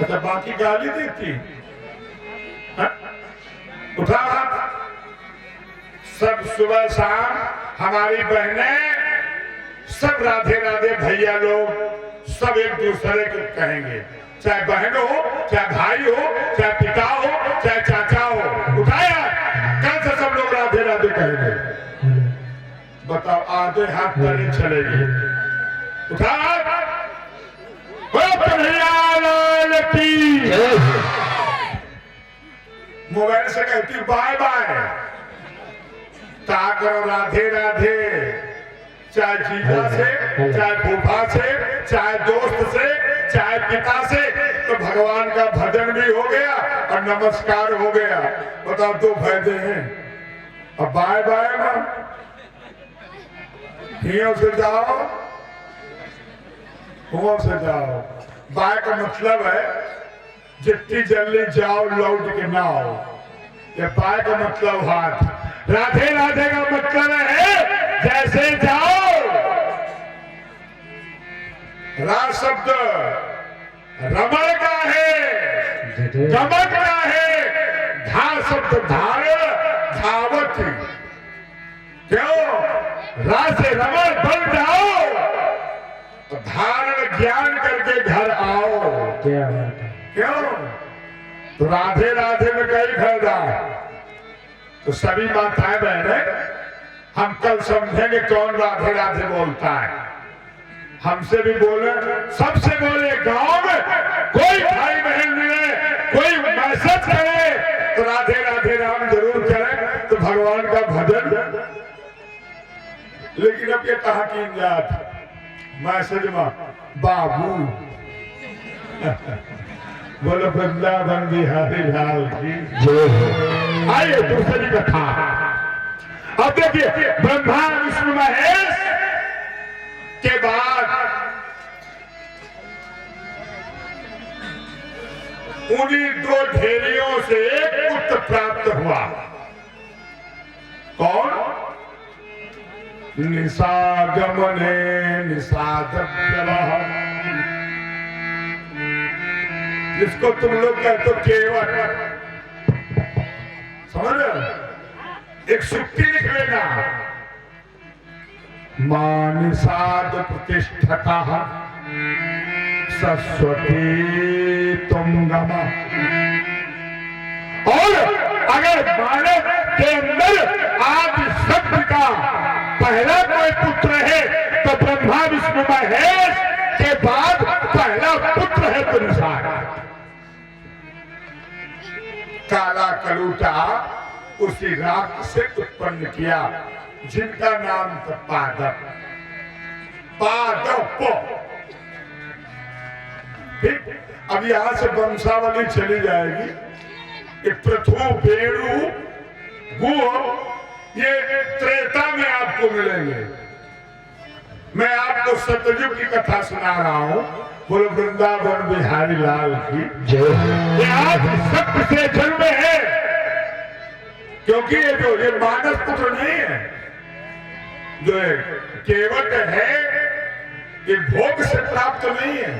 अच्छा बाकी गाली देती हाँ? उठा हाथ। सब सुबह शाम हमारी बहनें सब राधे राधे भैया लोग सब एक दूसरे को कहेंगे, चाहे बहन हो, चाहे भाई हो, चाहे पिता हो, चाहे चाचा हो। उठाया कल से सब लोग राधे राधे कहेंगे। बताओ आधे हाथ तले चलेगी। उठा मोबाइल से कहती बाय बाय। कहा करो राधे राधे, चाहे जीजा से, चाहे फूफा से, चाहे दोस्त से, चाहे पिता से। तो भगवान का भजन भी हो गया और नमस्कार हो गया। बताओ दो फायदे हैं। अब बाय बाय में हियों से जाओ, हुओं से जाओ। बाय का मतलब है जितनी जल्दी जाओ लौट के ना आओ। ये बाय का मतलब हाथ। राधे राधे का मतलब है जैसे जाओ। रा शब्द रमण का है, गमन का है। धा शब्द धारण धावत। क्यों? रा से रमण बन जाओ, धारण ज्ञान करके घर आओ। क्यों? तो राधे राधे में कई फायदा। तो सभी माताएं बहनें, हम कल समझेंगे कौन राधे राधे बोलता है। हमसे भी बोले, सबसे बोले। गांव में कोई भाई बहन मिले, कोई मैसेज करे तो राधे राधे राम जरूर करें, तो भगवान का भजन। लेकिन अब ये कहा कि जात मैसेज में बाबू बोलो वृंदावन बिहारी लाल की जय हो। आइए दूसरी कथा। अब देखिए ब्रह्मा विष्णु महेश के बाद उन्हीं दो ढेरियों से एक पुत्र प्राप्त हुआ। कौन? निषागमने निषादव्यवः, जिसको तुम लोग कहते हो केवट। समझ रहे हो? एक सुक्ति लिख लेना। मानिषाद प्रतिष्ठता सरस्वती तुंगमा। और अगर मानव के अंदर आदि शब्द का पहला कोई पुत्र है तो ब्रह्मा विष्णु महेश के बाद पहला पुत्र है तो निषाद। काला कलूटा उसी राख से उत्पन्न किया जिनका नाम था पादप। ठीक। अब यहां से वंशावली चली जाएगी कि पृथु बेणु गु ये त्रेता में आपको मिलेंगे। मैं आपको सतयुग की कथा सुना रहा हूं। बोलो वृंदावन बिहारी लाल की जय। ये आज सत्य से जन्म है, क्योंकि ये जो ये मानस पुत्र नहीं है, जो केवट है, ये भोग से प्राप्त नहीं है,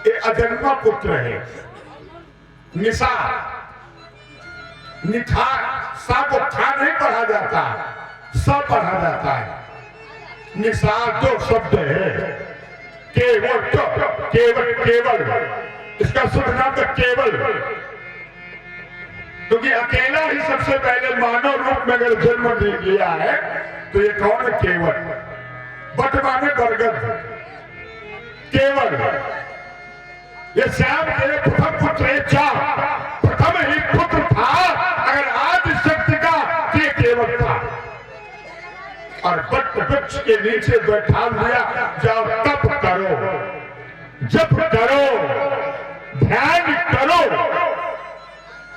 ये अजन्मा पुत्र है। निशा निठा सा को था नहीं पढ़ा जाता, सा पढ़ा जाता है। निशा दो शब्द है। केवल केवल केवल इसका शुद्ध नाम है केवल, क्योंकि अकेला ही सबसे पहले मानव रूप में अगर जन्म लिया है तो ये कौन है? केवल। बट माने बरगद। केवल ये श्याम के प्रथम पुत्र प्रथम ही पुत्र था। अगर आदि शक्ति का ये केवल था। और बट वृक्ष के नीचे बैठा दिया, जाओ तप करो, जप करो, ध्यान करो।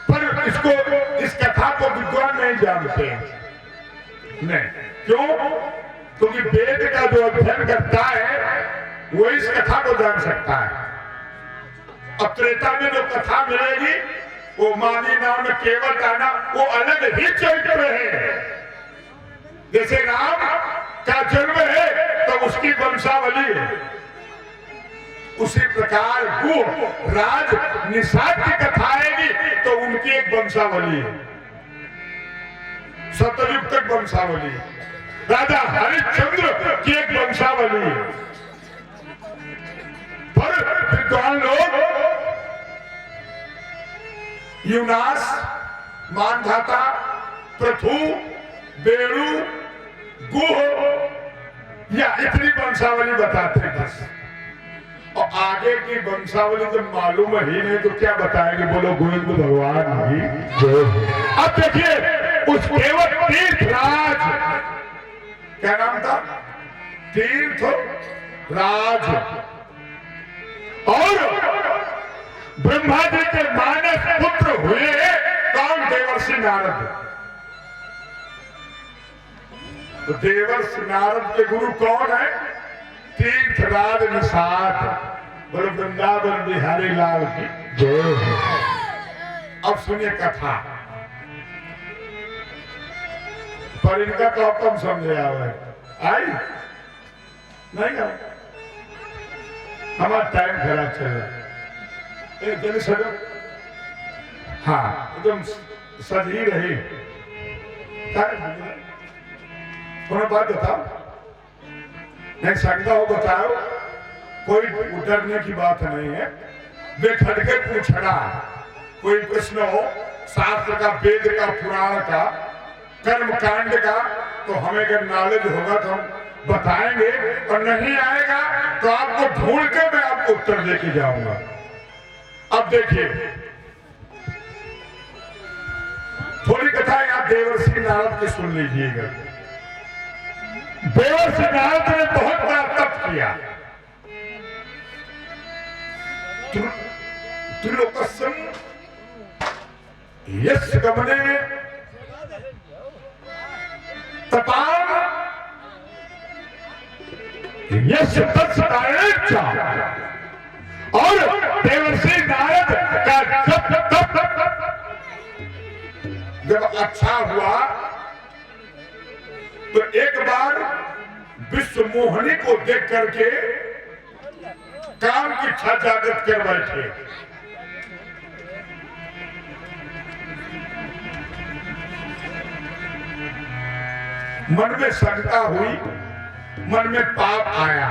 पर इसको इस कथा को विद्वान नहीं जानते नहीं। क्यों? क्योंकि वेद का जो अध्ययन करता है वो इस कथा को जान सकता है। अब त्रेता में जो कथा मिलेगी वो मानी नाम में केवल आना, वो अलग ही चरित्र है। जैसे राम का जन्म है तो उसकी वंशावली है। उसी प्रकार गुह राज निषाद की कथा आएगी तो उनकी एक वंशावली है, सतयुग तक वंशावली है। राजा हरिश्चंद्र की एक वंशावली है। पर विद्वान लोग यूनास, मानधाता, पृथु, बेड़ू, गुह या इतनी वंशावली बताते हैं बस। और आगे की वंशावली जब मालूम ही नहीं तो क्या बताएंगे? बोलो गोविंद भगवान ही। अब देखिए उस केवट तीर्थराज, क्या नाम था? तीर्थराज। और ब्रह्मा जी के मानस पुत्र हुए कौन? देवर्षि नारद। तो देवर्षि नारद के गुरु कौन है? तीर्थराज निषाद। बोलो वृंदावन बिहारी लाल की जय। अब सुनिए कथा, पर इनका तो कम समझे आई नहीं आई। हमारा टाइम खराब चल रहा है। एक जल्दी सजो, हाँ एकदम सजी रही। थोड़ा बात बताओ, नहीं शंका हो बताओ, कोई उतरने की बात नहीं है। बेखड़ के पूछना, कोई प्रश्न हो शास्त्र का, वेद का, पुराण का, कर्म कांड का, तो हमें अगर नॉलेज होगा तो हम बताएंगे, और नहीं आएगा तो आपको ढूंढ के मैं आपको उत्तर देके जाऊंगा। अब देखिए थोड़ी कथा यहाँ देवर्षि नारद की सुन लीजिएगा। देवर्षि नारद ने बहुत बड़ा तप किया। त्रिलोकस्यम यस्य गमने तपान यस्य तत्सदायच। और देवर्षि नारद का जब अच्छा हुआ तो एक बार विश्व मोहिनी को देख करके काम की इच्छा जागृत कर बैठे। मन में शंका हुई, मन में पाप आया।